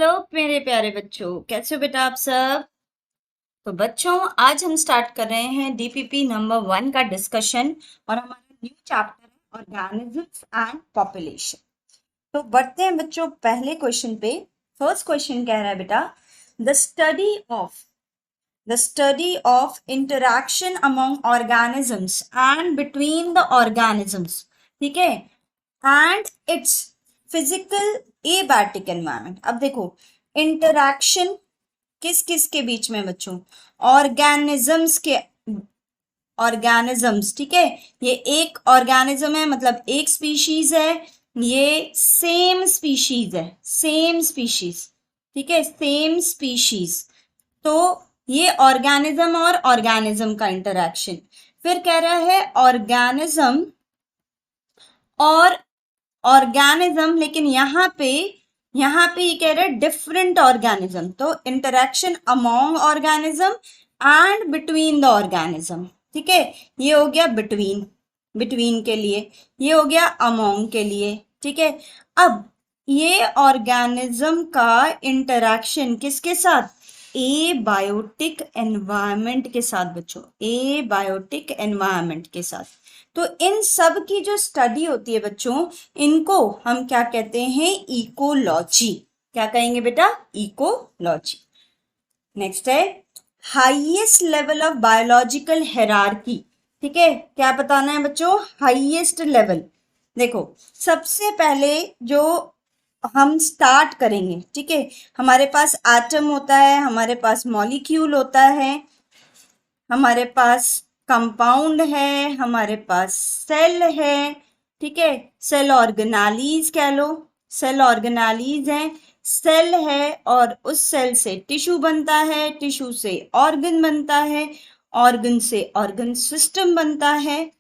Hello मेरे प्यारे बच्चों, कैसे हो बेटा आप सब। तो बच्चों, आज हम स्टार्ट कर रहे हैं डीपीपी नंबर 1 का डिस्कशन और हमारा न्यू चैप्टर है ऑर्गेनिजम्स एंड पॉपुलेशन। तो बढ़ते हैं बच्चों पहले क्वेश्चन पे। फर्स्ट क्वेश्चन कह रहा है बेटा, the study of interaction among organisms and between the organisms, ठीक है, and it's physical abiotic environment. अब देखो, इंटरैक्शन किस किस के बीच में बच्चों, ऑर्गेनिजम्स, ठीक है, ये एक ऑर्गेनिज्म है, मतलब एक स्पीशीज है, ये सेम स्पीशीज, ठीक है, सेम स्पीशीज। तो ये ऑर्गेनिज्म और ऑर्गेनिज्म का इंटरैक्शन। फिर कह रहा है ऑर्गेनिज्म और ऑर्गेनिज्म, लेकिन यहाँ पे ये कह रहे हैं डिफरेंट ऑर्गेनिज्म। तो interaction among organism and between the organism, ठीक है, ये हो गया बिटवीन के लिए, ये हो गया अमोंग के लिए, ठीक है। अब ये ऑर्गेनिज्म का इंटरेक्शन किसके साथ, ए बायोटिक एनवायरनमेंट के साथ बच्चों, ए बायोटिक एनवायरनमेंट के साथ। तो इन सब की जो स्टडी होती है बच्चों, इनको हम क्या कहते हैं, इकोलॉजी। क्या कहेंगे बेटा, इकोलॉजी। नेक्स्ट है highest level of biological hierarchy, ठीक है, क्या बताना है बच्चों, हाईएस्ट लेवल। देखो, सबसे पहले जो हम स्टार्ट करेंगे, ठीक है, हमारे पास एटम होता है, हमारे पास मॉलिक्यूल होता है, हमारे पास कंपाउंड है, हमारे पास सेल है, ठीक है, सेल ऑर्गेनालीज कह लो, सेल ऑर्गेनालीज है, सेल है, और उस सेल से टिश्यू बनता है, टिश्यू से ऑर्गन बनता है, ऑर्गन से ऑर्गन सिस्टम बनता है,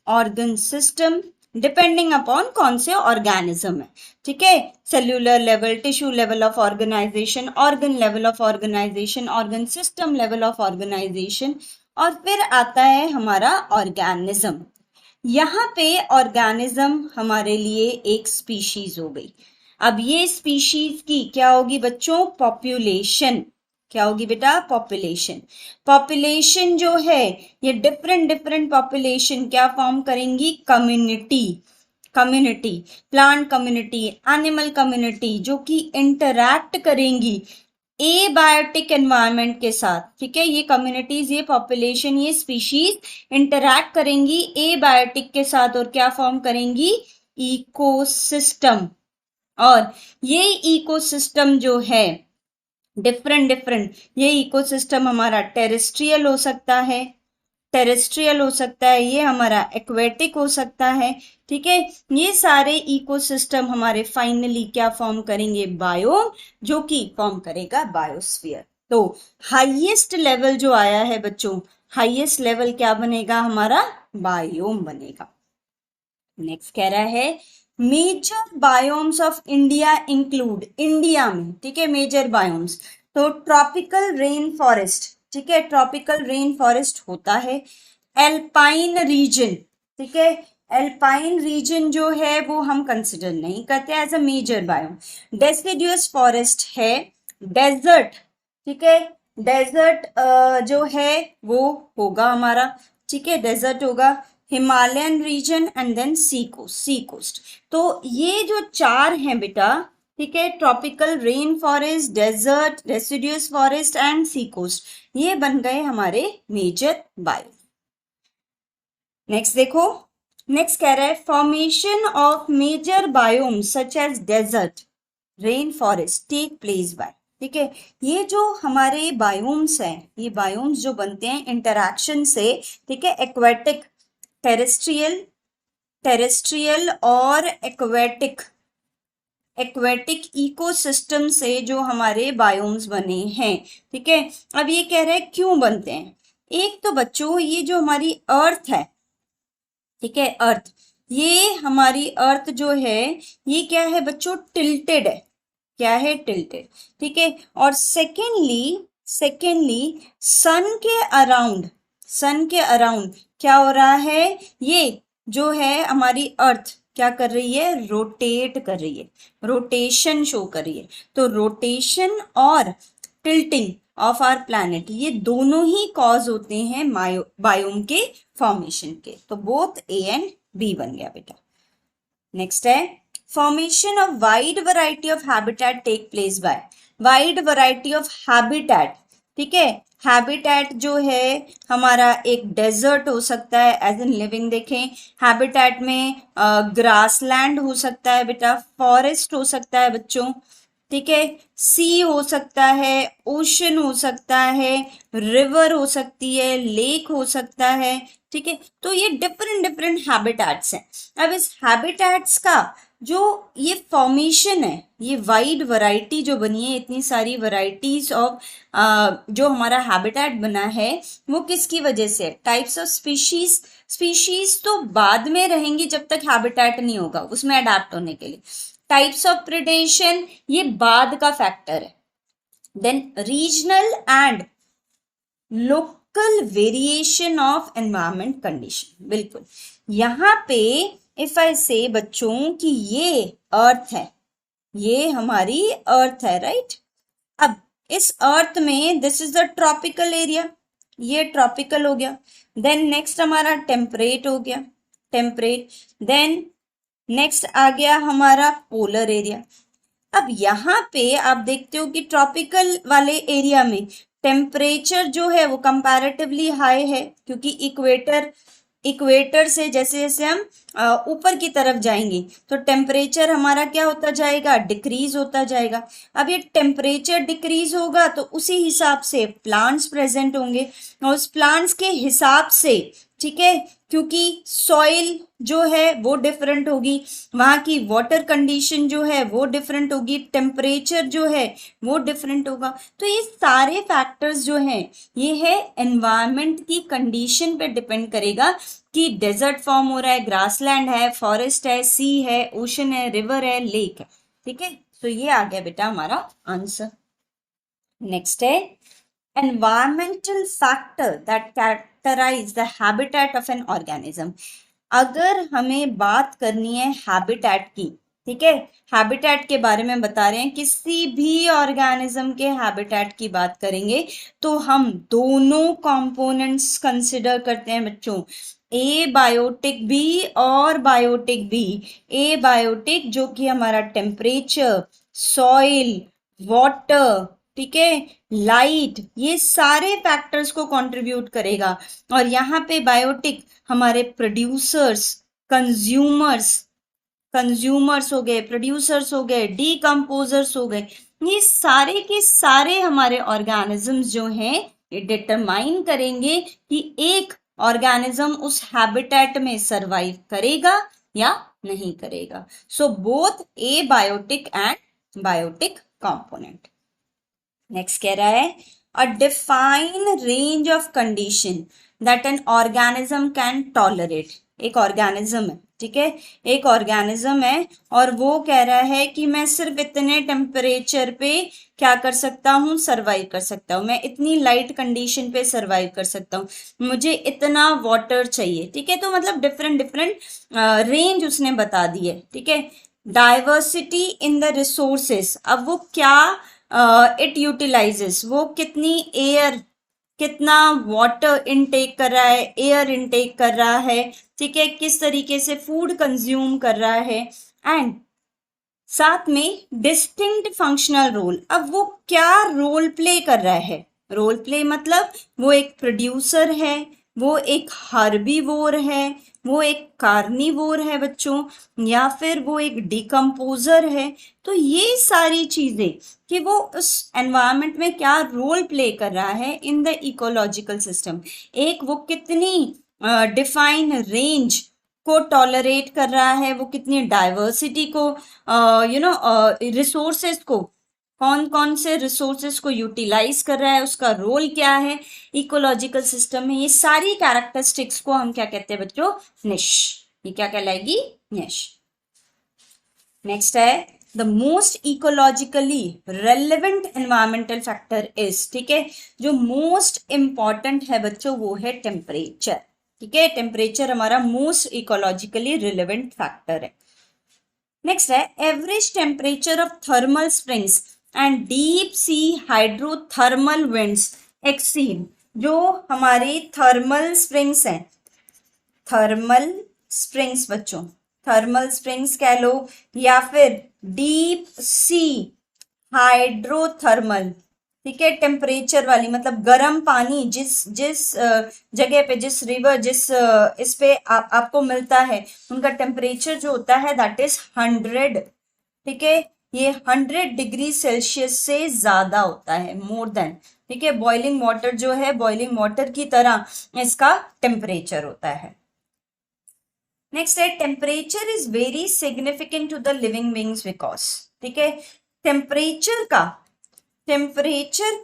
ऑर्गन सिस्टम डिपेंडिंग अपॉन कौन से ऑर्गेनिज्म है, ठीक है, cellular level, tissue level of organisation, organ level of organisation, organ system level of organisation, और फिर आता है हमारा ऑर्गेनिज्म। यहाँ पे ऑर्गेनिज्म हमारे लिए एक स्पीशीज हो गई। अब ये स्पीशीज की क्या होगी बच्चों, पॉपुलेशन। क्या होगी बेटा, पॉपुलेशन। पॉपुलेशन जो है ये डिफरेंट पॉपुलेशन क्या फॉर्म करेंगी, community, plant community, animal community, जो कि इंटरैक्ट करेंगी ए बायोटिक एनवायरनमेंट के साथ, ठीक है, ये कम्युनिटीज, ये पॉपुलेशन, ये स्पीशीज इंटरैक्ट करेंगी ए बायोटिक के साथ और क्या फॉर्म करेंगी, इकोसिस्टम। और ये इकोसिस्टम जो है डिफरेंट, ये इकोसिस्टम हमारा टेरेस्ट्रियल हो सकता है, ये हमारा एक्वेटिक हो सकता है, ठीक है। ये सारे इकोसिस्टम हमारे फाइनली क्या फॉर्म करेंगे, बायोम, जो कि फॉर्म करेगा बायोस्फीयर। तो हाईएस्ट लेवल जो आया है बच्चों, हाईएस्ट लेवल क्या बनेगा, हमारा बायोम बनेगा। नेक्स्ट कह रहा है major biomes of India include, India में, ठीक है, मेजर बायोम्स। तो ट्रॉपिकल रेन फॉरेस्ट, ठीक है, ट्रॉपिकल रेन फॉरेस्ट होता है, एल्पाइन रीजन, ठीक है, एल्पाइन रीजन जो है वो हम कंसिडर नहीं करते as a major biome. Deciduous forest है, डेजर्ट, ठीक है, डेजर्ट जो है वो होगा हमारा, ठीक है, डेजर्ट होगा, Himalayan region and then sea coast. तो ये जो चार हैं बेटा, ठीक है, tropical rain forest, desert, deciduous forest and sea coast, ये बन गए हमारे मेजर बायो। नेक्स्ट देखो, नेक्स्ट कह रहा है formation of major biome such as desert, rain forest take place by, ठीक है, ये जो हमारे बायोम्स हैं, ये बायोम्स जो बनते हैं इंटरैक्शन से, ठीक है, एक्वेटिक, टेरेस्ट्रियल और एक्वेटिक इकोसिस्टम से जो हमारे बायोम्स बने हैं, ठीक है। अब ये कह रहे हैं क्यों बनते हैं। एक तो बच्चों ये जो हमारी अर्थ है, ठीक है, अर्थ, ये हमारी अर्थ जो है ये क्या है बच्चों, टिल्टेड है, क्या है, टिल्टेड, ठीक है। और सेकेंडली सन के अराउंड क्या हो रहा है, ये जो है हमारी अर्थ, क्या कर रही है, रोटेट कर रही है, रोटेशन शो कर रही है। तो रोटेशन और टिल्टिंग ऑफ आवर प्लैनेट, ये दोनों ही कॉज होते हैं बायोम के फॉर्मेशन के। तो बोथ ए एंड बी बन गया बेटा। नेक्स्ट है, formation of wide variety of habitat take place by, wide variety of habitat, ठीक है। हैबिटेट जो है हमारा एक डेजर्ट हो सकता है, एज इन लिविंग देखें, हैबिटेट में ग्रासलैंड हो सकता है बेटा, फॉरेस्ट हो सकता है बच्चों, ठीक है, सी हो सकता है, ओशन हो सकता है, रिवर हो सकती है, लेक हो सकता है, ठीक है। तो ये डिफरेंट डिफरेंट हैबिटेट्स हैं। अब इस हैबिटेट्स का जो ये फॉर्मेशन है, ये वाइड वैरायटी जो बनी है, इतनी सारी वैरायटीज ऑफ जो हमारा हैबिटेट बना है, वो किसकी वजह से? टाइप्स ऑफ स्पीशीज, स्पीशीज तो बाद में रहेंगी जब तक हैबिटेट नहीं होगा उसमें अडेप्ट होने के लिए। टाइप्स ऑफ प्रेडेशन ये बाद का फैक्टर है। Then regional and local variation of environment condition, बिल्कुल यहाँ पे इफ आई से बच्चों कि ये अर्थ है, ये हमारी अर्थ है, राइट। अब इस अर्थ में this is the tropical area, ये ट्रॉपिकल हो गया। देन नेक्स्ट हमारा टेम्परेट हो गया, टेम्परेट। देन नेक्स्ट आ गया हमारा पोलर एरिया। अब यहाँ पे आप देखते हो कि ट्रॉपिकल वाले एरिया में टेम्परेचर जो है वो कंपैरेटिवली हाई है, क्योंकि इक्वेटर से जैसे जैसे हम ऊपर की तरफ जाएंगे तो टेम्परेचर हमारा क्या होता जाएगा, डिक्रीज होता जाएगा। अब ये टेम्परेचर डिक्रीज होगा तो उसी हिसाब से प्लांट्स प्रेजेंट होंगे, और उस प्लांट्स के हिसाब से, ठीक है, क्योंकि सॉइल जो है वो डिफरेंट होगी, वहाँ की वाटर कंडीशन जो है वो डिफरेंट होगी, टेम्परेचर जो है वो डिफरेंट होगा। तो ये सारे फैक्टर्स जो हैं ये है एनवायरनमेंट की कंडीशन पे डिपेंड करेगा कि डेजर्ट फॉर्म हो रहा है, ग्रासलैंड है, फॉरेस्ट है, सी है, ओशन है, रिवर है, लेक है, ठीक है। तो ये आ गया बेटा हमारा आंसर। नेक्स्ट है, environmental factor that characterise the habitat of an organism. अगर हमें बात करनी है हैबिटेट की, ठीक है, हैबिटेट के बारे में बता रहे हैं, किसी भी ऑर्गेनिज्म के हैबिटेट की बात करेंगे तो हम दोनों कंपोनेंट्स कंसिडर करते हैं बच्चों, ए बायोटिक भी और बायोटिक भी। ए बायोटिक जो कि हमारा टेम्परेचर, सॉइल, वाटर, ठीक है, लाइट, ये सारे फैक्टर्स को कंट्रीब्यूट करेगा। और यहाँ पे बायोटिक हमारे प्रोड्यूसर्स, कंज्यूमर्स हो गए, प्रोड्यूसर्स हो गए, डीकम्पोजर्स हो गए, ये सारे के सारे हमारे ऑर्गेनिजम्स जो हैं ये डिटरमाइन करेंगे कि एक ऑर्गेनिज्म उस हैबिटेट में सरवाइव करेगा या नहीं करेगा। So both a biotic and biotic component. Next कह रहा है, a define range of condition that an organism can tolerate. एक ऑर्गेनिज्म है, ठीक है, एक ऑर्गेनिज्म है और वो कह रहा है कि मैं सिर्फ इतने टेम्परेचर पे क्या कर सकता हूँ, सरवाइव कर सकता हूँ, मैं इतनी लाइट कंडीशन पे सरवाइव कर सकता हूँ, मुझे इतना वाटर चाहिए, ठीक है। तो मतलब डिफरेंट डिफरेंट रेंज उसने बता दी है, ठीक है। डाइवर्सिटी इन द रिसोर्सेस, अब वो क्या इट यूटिलाइजेस, वो कितनी एयर, कितना वाटर इनटेक कर रहा है, एयर इनटेक कर रहा है, ठीक है, किस तरीके से फूड कंज्यूम कर रहा है, एंड साथ में डिस्टिंक्ट फंक्शनल रोल। अब वो क्या रोल प्ले कर रहा है, रोल प्ले मतलब वो एक प्रोड्यूसर है, वो एक हार्बीवोर है, वो एक कार्निवोर है बच्चों, या फिर वो एक डिकम्पोजर है। तो ये सारी चीजें कि वो उस एनवायरनमेंट में क्या रोल प्ले कर रहा है इन द इकोलॉजिकल सिस्टम, एक वो कितनी डिफाइन रेंज को टॉलरेट कर रहा है, वो कितनी डाइवर्सिटी को, रिसोर्सेस को, कौन कौन से रिसोर्सेस को यूटिलाइज कर रहा है, उसका रोल क्या है इकोलॉजिकल सिस्टम में। ये सारी कैरेक्टरिस्टिक्स को हम क्या कहते हैं बच्चों, निश। ये क्या कहलाएगी, निश। नेक्स्ट है, the most ecologically relevant environmental factor is, ठीक है, जो मोस्ट इंपॉर्टेंट है बच्चों वो है टेम्परेचर, ठीक है। टेम्परेचर हमारा मोस्ट इकोलॉजिकली रिलेवेंट फैक्टर है। नेक्स्ट है average temperature of thermal springs and deep sea hydrothermal winds exceed, जो हमारी थर्मल स्प्रिंग्स हैं, थर्मल स्प्रिंग्स बच्चों, थर्मल स्प्रिंग्स कह लो या फिर डीप सी हाइड्रोथर्मल, ठीक है, टेम्परेचर वाली, मतलब गर्म पानी जिस जिस जगह पे, जिस रिवर, जिस इस पे आपको मिलता है, उनका टेम्परेचर जो होता है दैट इज 100, ठीक है, ये 100 डिग्री सेल्सियस से ज्यादा होता है, मोर देन, ठीक है, बॉइलिंग वाटर जो है, बॉइलिंग वाटर की तरह इसका टेम्परेचर होता है। नेक्स्ट है temperature is very significant to the living beings because, ठीक है, टेम्परेचर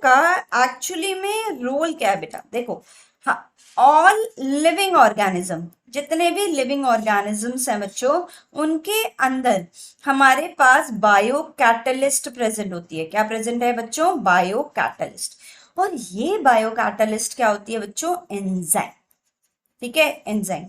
का एक्चुअली में रोल क्या है बेटा, देखो, हाँ, ऑल लिविंग ऑर्गेनिज्म, जितने भी लिविंग ऑर्गेनिजम्स हैं बच्चों, उनके अंदर हमारे पास बायो कैटलिस्ट प्रेजेंट होती है। क्या प्रेजेंट है बच्चों? Bio catalyst. और ये बायो कैटलिस्ट क्या होती है बच्चों? एंजाइम, ठीक है, एंजाइम।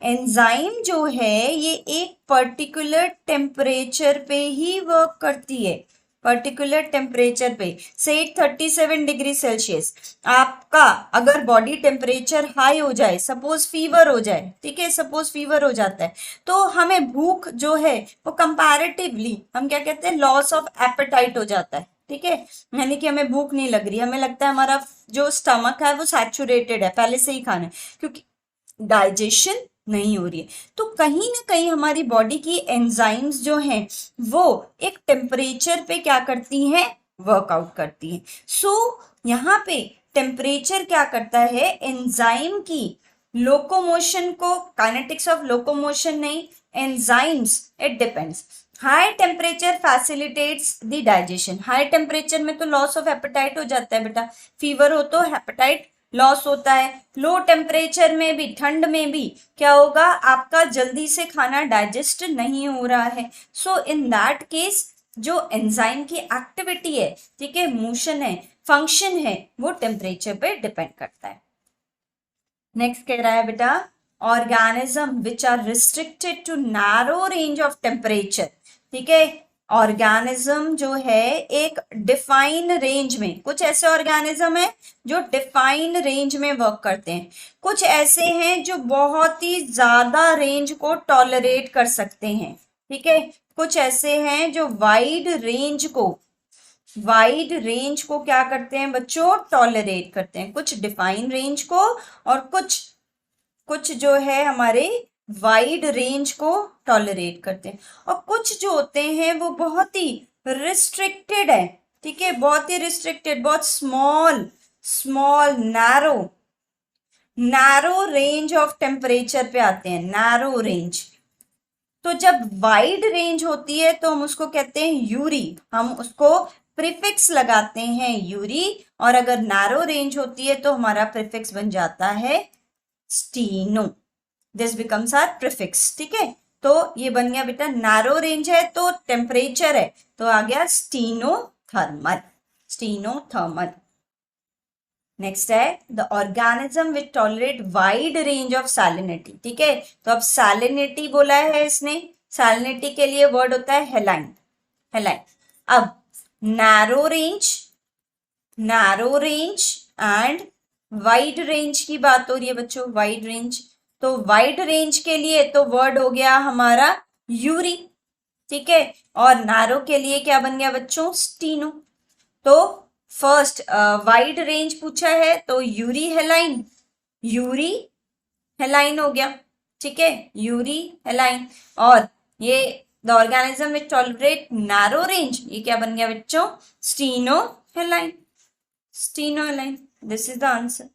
एंजाइम जो है ये एक पर्टिकुलर टेम्परेचर पे ही वर्क करती है, पर्टिकुलर टेम्परेचर पे, से 37 डिग्री सेल्सियस। आपका अगर बॉडी टेम्परेचर हाई हो जाए, सपोज फीवर हो जाए, ठीक है, सपोज फीवर हो जाता है, तो हमें भूख जो है वो कंपैरेटिवली, हम क्या कहते हैं, लॉस ऑफ एपेटाइट हो जाता है, ठीक है, यानी कि हमें भूख नहीं लग रही, हमें लगता है हमारा जो स्टमक है वो सैचुरेटेड है, पहले से ही खाना है, क्योंकि डाइजेशन नहीं हो रही है। तो कहीं ना कहीं हमारी बॉडी की एंजाइम्स जो हैं वो एक टेम्परेचर पे क्या करती हैं? वर्कआउट करती हैं। सो यहाँ पे टेम्परेचर क्या करता है? एंजाइम की लोकोमोशन को, काइनेटिक्स ऑफ लोकोमोशन नहीं, enzymes, it depends. High temperature facilitates the digestion, high temperature में तो लॉस ऑफ एपेटाइट हो जाता है बेटा, फीवर हो तो हेपेटाइट लॉस होता है। लो टेम्परेचर में भी, ठंड में भी क्या होगा? आपका जल्दी से खाना डाइजेस्ट नहीं हो रहा है। सो इन दैट केस जो एंजाइम की एक्टिविटी है, ठीक है, मोशन है, फंक्शन है, वो टेम्परेचर पे डिपेंड करता है। नेक्स्ट कह रहा है बेटा, organism which are restricted to narrow range of temperature, ठीक है, ऑर्गेनिज्म जो है एक डिफाइन रेंज में, कुछ ऐसे ऑर्गेनिज्म है जो डिफाइन रेंज में वर्क करते हैं, कुछ ऐसे हैं जो बहुत ही ज्यादा रेंज को टॉलरेट कर सकते हैं, ठीक है, कुछ ऐसे हैं जो वाइड रेंज को क्या करते हैं बच्चों? टॉलरेट करते हैं, कुछ डिफाइन रेंज को, और कुछ जो है हमारे वाइड रेंज को टॉलरेट करते हैं, और कुछ जो होते हैं वो बहुत ही रिस्ट्रिक्टेड है, ठीक है, बहुत ही रिस्ट्रिक्टेड, बहुत small small narrow range of temperature पे आते हैं, नैरो रेंज। तो जब वाइड रेंज होती है तो हम उसको कहते हैं यूरी, हम उसको प्रीफिक्स लगाते हैं यूरी, और अगर नैरो रेंज होती है तो हमारा प्रीफिक्स बन जाता है steno, this becomes are prefix, ठीक है। तो ये बन गया बेटा, नैरो रेंज है तो टेम्परेचर है, तो आ गया स्टीनोथर्मल, स्टीनोथर्मल। नेक्स्ट है the organism which tolerate wide range of salinity, ठीक है, तो अब सैलिनिटी बोला है इसने, सैलिनिटी के लिए वर्ड होता है हेलाइन, हेलाइन। अब narrow range and wide range की बात हो रही है बच्चों, वाइड रेंज, तो वाइड रेंज के लिए तो वर्ड हो गया हमारा यूरी, ठीक है, और नैरो के लिए क्या बन गया बच्चों? स्टीनो। तो फर्स्ट वाइड रेंज पूछा है तो यूरी हेलाइन हो गया, ठीक है, यूरी हेलाइन। और ये the organism which tolerate narrow range, ये क्या बन गया बच्चों? Stenohaline, this is the answer.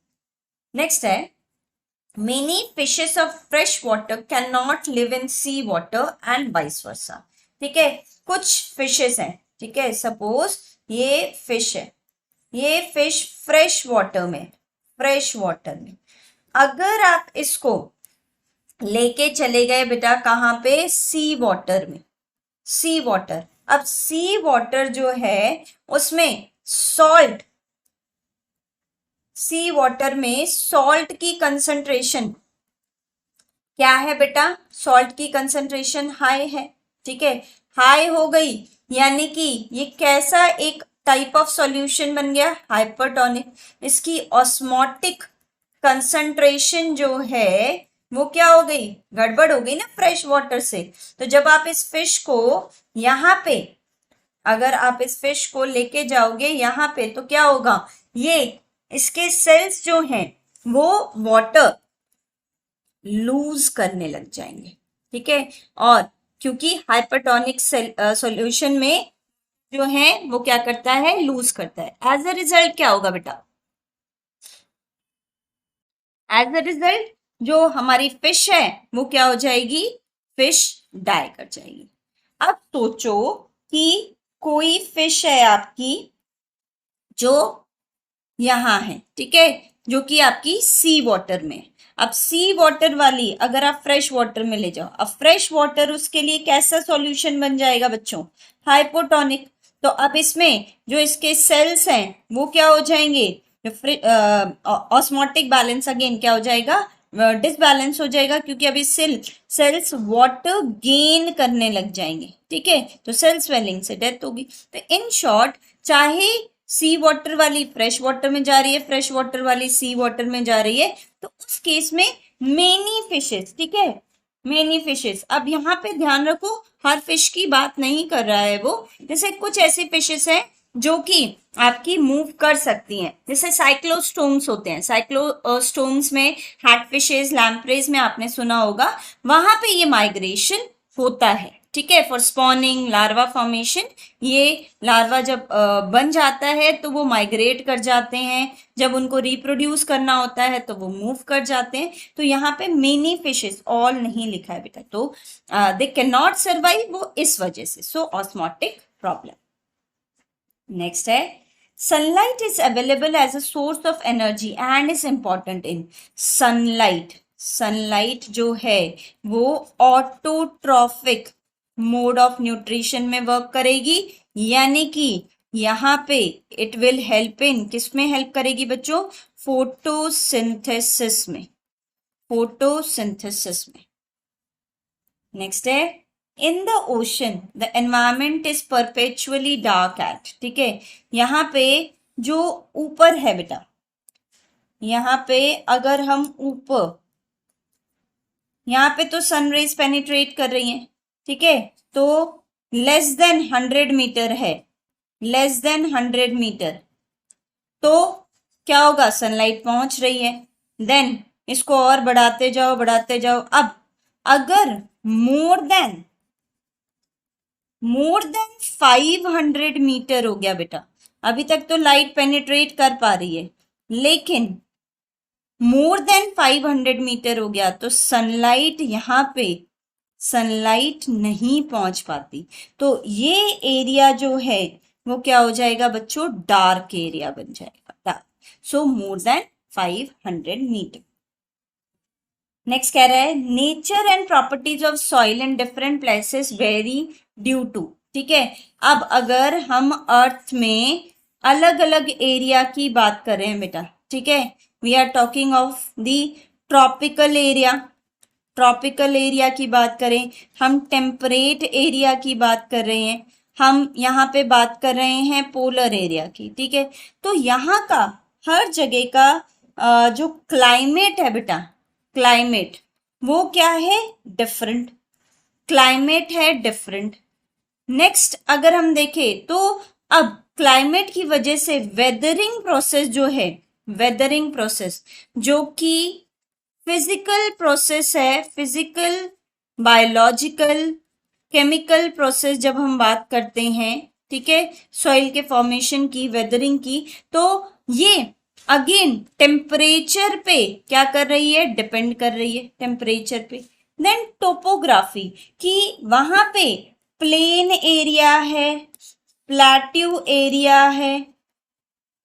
Next है many fishes of fresh water can not live in sea water and vice versa, ठीक है, कुछ फिशेस हैं, ठीक है, सपोज ये फिश है, ये फिश फ्रेश वाटर में, अगर आप इसको लेके चले गए बेटा कहाँ पे? सी वाटर में, सी वाटर। अब सी वाटर जो है उसमें सी वाटर में सॉल्ट की कंसंट्रेशन क्या है बेटा? सॉल्ट की कंसंट्रेशन हाई है, ठीक है, हाई हो गई, यानी कि ये कैसा एक टाइप ऑफ सॉल्यूशन बन गया, हाइपरटोनिक। इसकी ऑस्मोटिक कंसंट्रेशन जो है वो क्या हो गई, गड़बड़ हो गई ना फ्रेश वाटर से। तो जब आप इस फिश को यहाँ पे, अगर आप इस फिश को लेके जाओगे यहाँ पे, तो क्या होगा, ये इसके सेल्स जो हैं वो वाटर लूज करने लग जाएंगे, ठीक है। और क्योंकि हाइपरटोनिक सॉल्यूशन में जो है वो क्या करता है, लूज करता है। एज अ रिजल्ट क्या होगा बेटा, एज अ रिजल्ट जो हमारी फिश है वो क्या हो जाएगी, फिश डाई कर जाएगी। अब सोचो कि कोई फिश है आपकी जो यहाँ है, ठीक है, जो कि आपकी सी वाटर में। अब सी वाटर वाली अगर आप फ्रेश वाटर में ले जाओ, अब फ्रेश वाटर उसके लिए कैसा सॉल्यूशन बन जाएगा बच्चों, हाइपोटोनिक। तो अब इसमें जो इसके सेल्स हैं वो क्या हो जाएंगे, ऑस्मोटिक बैलेंस अगेन क्या हो जाएगा, डिसबैलेंस हो जाएगा, क्योंकि अभी सेल्स वाटर गेन करने लग जाएंगे, ठीक है। तो सेल स्वेलिंग से डेथ होगी। तो इन शॉर्ट, चाहे सी वाटर वाली फ्रेश वाटर में जा रही है, फ्रेश वाटर वाली सी वाटर में जा रही है, तो उस केस में मेनी फिशेस, ठीक है, मेनी फिशेस। अब यहाँ पे ध्यान रखो, हर फिश की बात नहीं कर रहा है वो, जैसे कुछ ऐसी फिशेस हैं जो कि आपकी मूव कर सकती हैं, जैसे साइक्लोस्टोम्स होते हैं। साइक्लोस्टोम्स में हैट फिशेस, लैम्प्रेज में आपने सुना होगा, वहां पे ये माइग्रेशन होता है, ठीक है, फॉर स्पॉनिंग, लार्वा फॉर्मेशन। ये लार्वा जब बन जाता है तो वो माइग्रेट कर जाते हैं, जब उनको रिप्रोड्यूस करना होता है तो वो मूव कर जाते हैं। तो यहाँ पे मेनी फिशेस, ऑल नहीं लिखा है बेटा, तो दे कैन नॉट सर्वाइव, वो इस वजह से, सो ऑस्मोटिक प्रॉब्लम। नेक्स्ट है, sunlight is available as a source of energy and is important in sunlight. Sunlight जो है वो ऑटोट्रॉफिक मोड ऑफ न्यूट्रिशन में वर्क करेगी, यानी कि यहाँ पे इट विल हेल्प इन, किस में हेल्प करेगी बच्चों, फोटोसिंथेसिस में, फोटोसिंथेसिस में। नेक्स्ट है, in the ocean the environment is perpetually dark at, ठीक है। यहाँ पे जो ऊपर है बेटा, यहाँ पे अगर हम ऊपर, यहाँ पे तो सनरेज पेनिट्रेट कर रही हैं, ठीक है, तो लेस देन 100 मीटर है, लेस देन 100 मीटर, तो क्या होगा, सनलाइट पहुंच रही है। देन इसको और बढ़ाते जाओ, बढ़ाते जाओ। अब अगर मोर देन 500 मीटर हो गया बेटा, अभी तक तो लाइट पेनिट्रेट कर पा रही है, लेकिन मोर देन 500 मीटर हो गया तो सनलाइट यहाँ पे, सनलाइट नहीं पहुंच पाती, तो ये एरिया जो है वो क्या हो जाएगा बच्चों, डार्क एरिया बन जाएगा, dark. So more than 500 metre. Next कह रहा है, nature and properties of soil in different places vary due to, ठीक है। अब अगर हम अर्थ में अलग अलग एरिया की बात कर रहे हैं बेटा, ठीक है, we are talking of the tropical area, tropical area की बात करें, हम टेम्परेट एरिया की बात कर रहे हैं, हम यहाँ पे बात कर रहे हैं पोलर एरिया की, ठीक है। तो यहाँ का हर जगह का जो क्लाइमेट है बेटा, क्लाइमेट वो क्या है, डिफरेंट, क्लाइमेट है डिफरेंट। नेक्स्ट अगर हम देखें तो अब क्लाइमेट की वजह से वेदरिंग प्रोसेस जो है, वेदरिंग प्रोसेस जो कि फिजिकल प्रोसेस है, फिजिकल, बायोलॉजिकल, केमिकल प्रोसेस जब हम बात करते हैं, ठीक है, सॉइल के फॉर्मेशन की, वेदरिंग की, तो ये अगेन टेम्परेचर पे क्या कर रही है, डिपेंड कर रही है टेम्परेचर पे। देन टोपोग्राफी, कि वहां पे प्लेन एरिया है, प्लेट्यू एरिया है,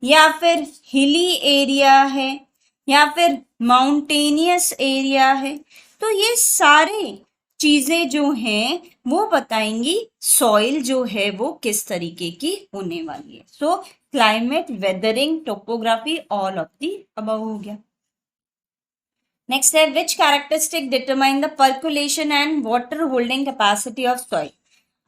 या फिर हिली एरिया है, या फिर माउंटेनियस एरिया है, तो ये सारे चीजें जो हैं वो बताएंगी सॉइल जो है वो किस तरीके की होने वाली है। So climate, weathering, topography, all of the above हो गया। नेक्स्ट है, which characteristic determine the percolation and water holding capacity of soil.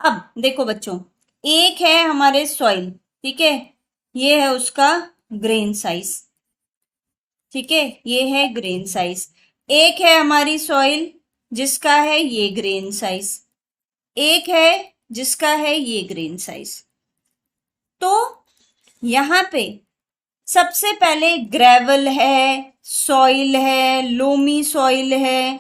अब देखो बच्चों, एक है हमारे सॉइल, ठीक है, ये है उसका ग्रेन साइज, ठीक है, ये है ग्रेन साइज। एक है हमारी सॉइल जिसका है ये ग्रेन साइज, एक है जिसका है ये ग्रेन साइज। तो यहां पे सबसे पहले ग्रेवल है, सॉइल है, लोमी सॉइल है,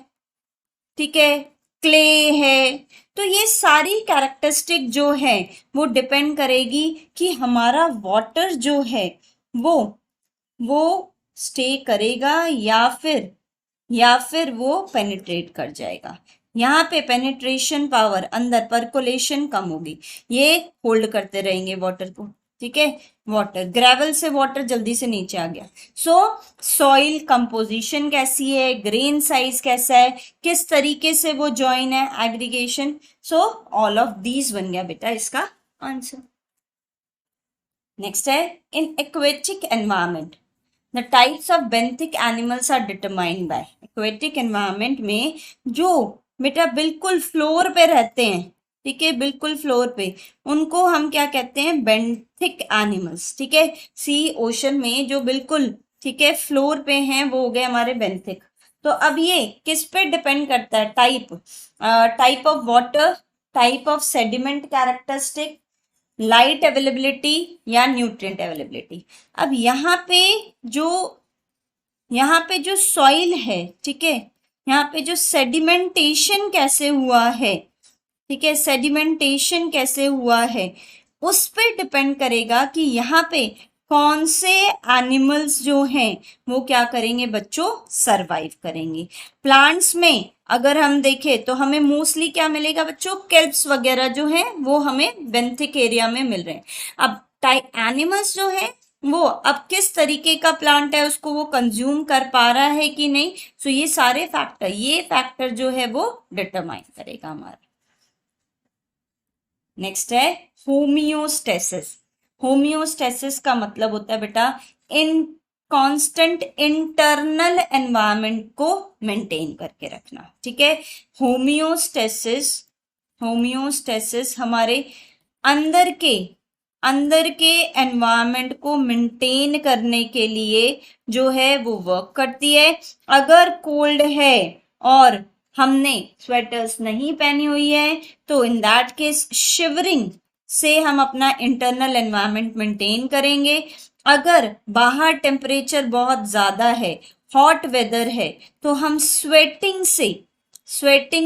ठीक है, क्ले है। तो ये सारी कैरेक्टरिस्टिक जो है वो डिपेंड करेगी कि हमारा वाटर जो है वो वो स्टे करेगा या फिर वो पेनिट्रेट कर जाएगा। यहाँ पे पेनिट्रेशन पावर, अंदर पर्कोलेशन कम होगी, ये होल्ड करते रहेंगे वाटर को, ठीक है। वाटर, ग्रेवल से वाटर जल्दी से नीचे आ गया। सो सॉइल कंपोजिशन कैसी है, ग्रेन साइज कैसा है, किस तरीके से वो जॉइन है, aggregation. So all of these बन गया बेटा इसका आंसर। नेक्स्ट है, in aquatic environment the types of benthic animals are determined by. Aquatic environment में जो बेटा बिल्कुल फ्लोर पे रहते हैं, ठीक है, बिल्कुल फ्लोर पे, उनको हम क्या कहते हैं, बेंथिक एनिमल्स, ठीक है। सी ओशन में जो बिल्कुल, ठीक है, फ्लोर पे हैं वो हो गए हमारे बेंथिक। तो अब ये किस पे डिपेंड करता है, type of water, type of sediment characteristic, light availability या न्यूट्रिएंट अवेलेबिलिटी। अब जो यहाँ पे जो सॉइल है, ठीक है, यहाँ पे जो सेडिमेंटेशन कैसे हुआ है, ठीक है, सेडिमेंटेशन कैसे हुआ है, उस पे डिपेंड करेगा कि यहाँ पे कौन से एनिमल्स जो हैं वो क्या करेंगे बच्चों, सरवाइव करेंगे। प्लांट्स में अगर हम देखें तो हमें मोस्टली क्या मिलेगा बच्चों, केल्प्स वगैरह जो हैं वो हमें बेंथिक एरिया में मिल रहे हैं। अब एनिमल्स जो है वो अब किस तरीके का प्लांट है उसको वो कंज्यूम कर पा रहा है कि नहीं, सो ये सारे फैक्टर, ये फैक्टर जो है वो डिटरमाइन करेगा हमारा। नेक्स्ट है होमियोस्टेसिस। होमियोस्टेसिस का मतलब होता है बेटा इन कांस्टेंट इंटरनल एनवायरनमेंट को मेंटेन करके रखना, ठीक है। होमियोस्टेसिस, होमियोस्टेसिस हमारे अंदर के एनवायरनमेंट को मेंटेन करने के लिए जो है वो वर्क करती है। अगर कोल्ड है और हमने स्वेटर्स नहीं पहनी हुई है तो इन दैट केस शिवरिंग से हम अपना इंटरनल एनवायरनमेंट मेंटेन करेंगे। अगर बाहर टेम्परेचर बहुत ज्यादा है, हॉट वेदर है, तो हम स्वेटिंग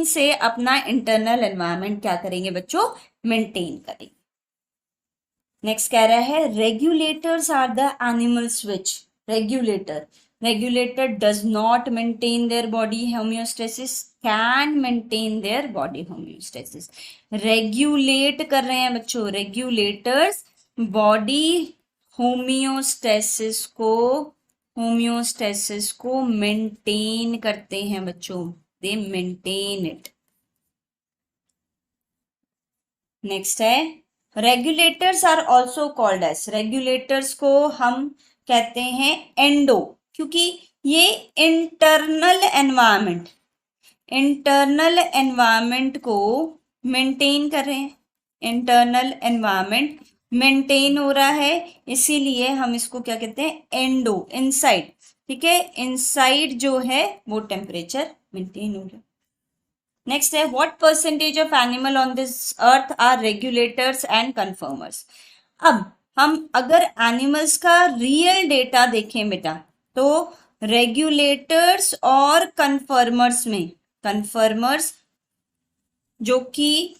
से अपना इंटरनल एनवायरनमेंट क्या करेंगे बच्चों, मेंटेन करेंगे। नेक्स्ट कह रहा है regulators are the animals which, regulator does not maintain their body homeostasis, can maintain their body homeostasis। Regulate कर रहे हैं बच्चों, रेगुलेटर्स बॉडी होमियोस्टेसिस को मेंटेन करते हैं बच्चों, दे मेंटेन इट। नेक्स्ट है regulators are also called as, regulators को हम कहते हैं एंडो, क्योंकि ये इंटरनल एनवायरनमेंट को मेंटेन कर रहे हैं, इंटरनल एनवायरनमेंट मेंटेन हो रहा है, इसीलिए हम इसको क्या कहते हैं, एंडो, इनसाइड, ठीक है, इनसाइड जो है वो टेम्परेचर मेंटेन हो रहा है। नेक्स्ट है what percentage of animal on this earth are regulators and conformers. अब हम अगर एनिमल्स का रियल डेटा देखें बेटा तो रेगुलेटर्स और कन्फर्मर्स में, कन्फर्मर्स जो कि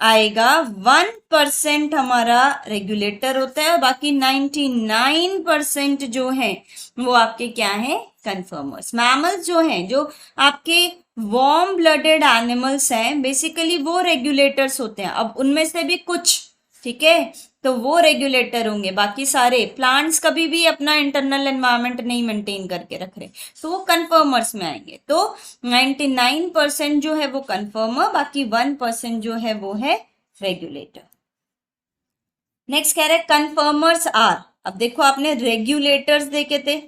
आएगा 1% हमारा रेगुलेटर होता है और बाकी 99% जो है वो आपके क्या है, कन्फर्मर्स। मैमल्स जो हैं, जो आपके वार्म ब्लडेड एनिमल्स हैं, बेसिकली वो रेगुलेटर्स होते हैं। अब उनमें से भी कुछ, ठीक है, तो वो रेगुलेटर होंगे, बाकी सारे प्लांट्स कभी भी अपना इंटरनल एनवायरनमेंट नहीं मेंटेन करके रख रहे, तो वो कन्फर्मर्स में आएंगे। तो 99% जो है वो कन्फर्मर, बाकी 1% जो है वो है रेगुलेटर। नेक्स्ट कह रहे हैं कन्फर्मर्स आर, अब देखो आपने रेगुलेटर्स देखे थे,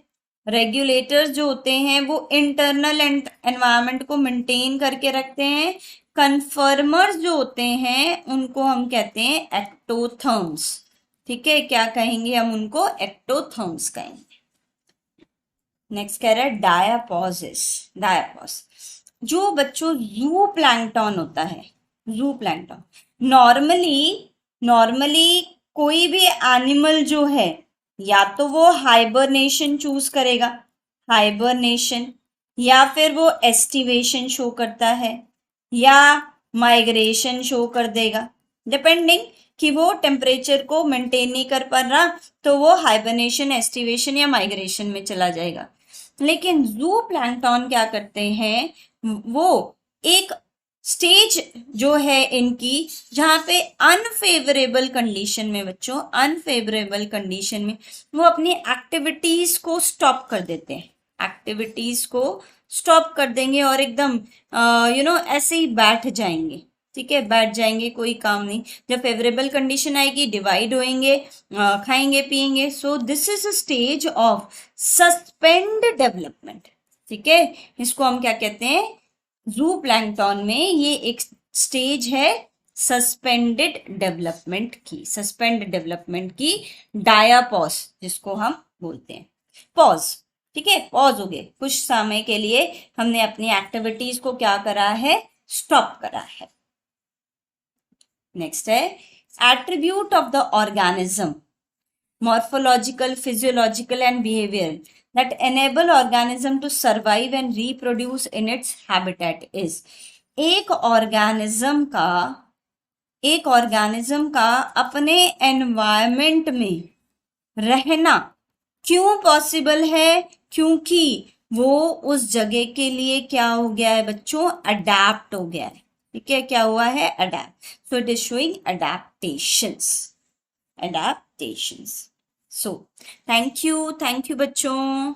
रेगुलेटर्स जो होते हैं वो इंटरनल एनवायरनमेंट को मेंटेन करके रखते हैं, कन्फर्मर्स जो होते हैं उनको हम कहते हैं एक्टोथर्म्स। ठीक है, क्या कहेंगे हम उनको? एक्टोथर्म्स कहेंगे। नेक्स्ट कह रहा है डायापॉजिस। डायापॉज जो बच्चों जू प्लैंकटन होता है, जू प्लैंकटन नॉर्मली कोई भी एनिमल जो है या तो वो हाइबरनेशन चूज करेगा, हाइबरनेशन, या फिर वो एस्टिवेशन शो करता है, या माइग्रेशन शो कर देगा, डिपेंडिंग कि वो टेम्परेचर को मेंटेन नहीं कर पा रहा तो वो हाइबरनेशन, एस्टिवेशन या माइग्रेशन में चला जाएगा। लेकिन जू प्लैंकटन क्या करते हैं, वो एक स्टेज जो है इनकी जहां पे अनफेवरेबल कंडीशन में, बच्चों अनफेवरेबल कंडीशन में वो अपनी एक्टिविटीज को स्टॉप कर देते हैं, एक्टिविटीज को स्टॉप कर देंगे और एकदम ऐसे ही बैठ जाएंगे। ठीक है, बैठ जाएंगे, कोई काम नहीं। जब फेवरेबल कंडीशन आएगी डिवाइड होएंगे, खाएंगे पिएंगे। So this is a stage of suspend development. ठीक है, इसको हम क्या कहते हैं? जू प्लैंकटन में ये एक स्टेज है सस्पेंडेड डेवलपमेंट की, सस्पेंड डेवलपमेंट की, डायापॉज जिसको हम बोलते हैं। पॉज, ठीक है, पॉज हो गए, कुछ समय के लिए हमने अपनी एक्टिविटीज को क्या करा है? स्टॉप करा है। नेक्स्ट है attribute of the organism, morphological, physiological and behavioral that enable organism to survive and reproduce in its habitat is। एक ऑर्गेनिज्म का अपने एनवायरमेंट में रहना क्यों पॉसिबल है? क्योंकि वो उस जगह के लिए क्या हो गया है बच्चों? अडेप्ट हो गया है। ठीक है, क्या हुआ है? Adapt. So it is showing adaptations, adaptations. So thank you बच्चों।